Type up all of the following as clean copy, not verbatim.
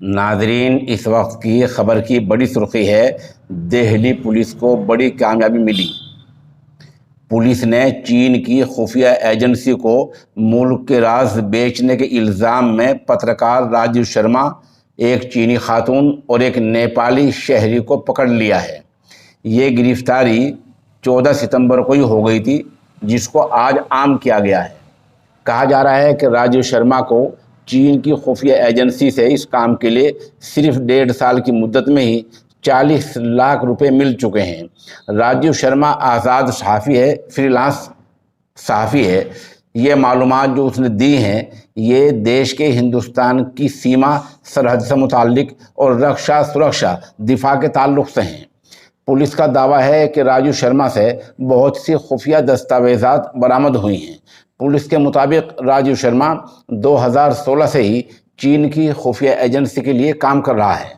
नाजरीन, इस वक्त की खबर की बड़ी सुर्खी है। दिल्ली पुलिस को बड़ी कामयाबी मिली। पुलिस ने चीन की खुफिया एजेंसी को मुल्क के राज बेचने के इल्ज़ाम में पत्रकार राजीव शर्मा, एक चीनी खातून और एक नेपाली शहरी को पकड़ लिया है। ये गिरफ्तारी 14 सितंबर को ही हो गई थी, जिसको आज आम किया गया है। कहा जा रहा है कि राजीव शर्मा को चीन की खुफिया एजेंसी से इस काम के लिए सिर्फ 1.5 साल की मुद्दत में ही 40 लाख रुपए मिल चुके हैं। राजीव शर्मा आज़ाद सहाफ़ी है, फ्रीलांस सहाफ़ी है। ये मालूमात जो उसने दी हैं, ये देश के हिंदुस्तान की सीमा सरहद से मुताल्लिक और रक्षा सुरक्षा दिफा के ताल्लुक़ से हैं। पुलिस का दावा है कि राजीव शर्मा से बहुत सी खुफिया दस्तावेज़ात बरामद हुई हैं। पुलिस के मुताबिक राजीव शर्मा 2016 से ही चीन की खुफिया एजेंसी के लिए काम कर रहा है।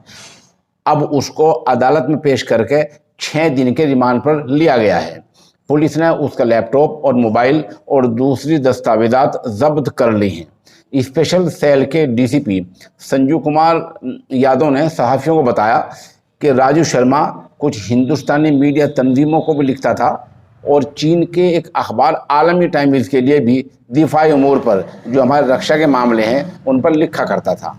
अब उसको अदालत में पेश करके 6 दिन के रिमांड पर लिया गया है। पुलिस ने उसका लैपटॉप और मोबाइल और दूसरी दस्तावेज़ात जब्त कर ली हैं। स्पेशल सेल के डीसीपी संजू कुमार यादव ने सहाफ़ियों को बताया कि राजीव शर्मा कुछ हिंदुस्तानी मीडिया तंजीमों को भी लिखता था और चीन के एक अखबार आलमी टाइम्स के लिए भी दिफाई उमूर पर, जो हमारे रक्षा के मामले हैं, उन पर लिखा करता था।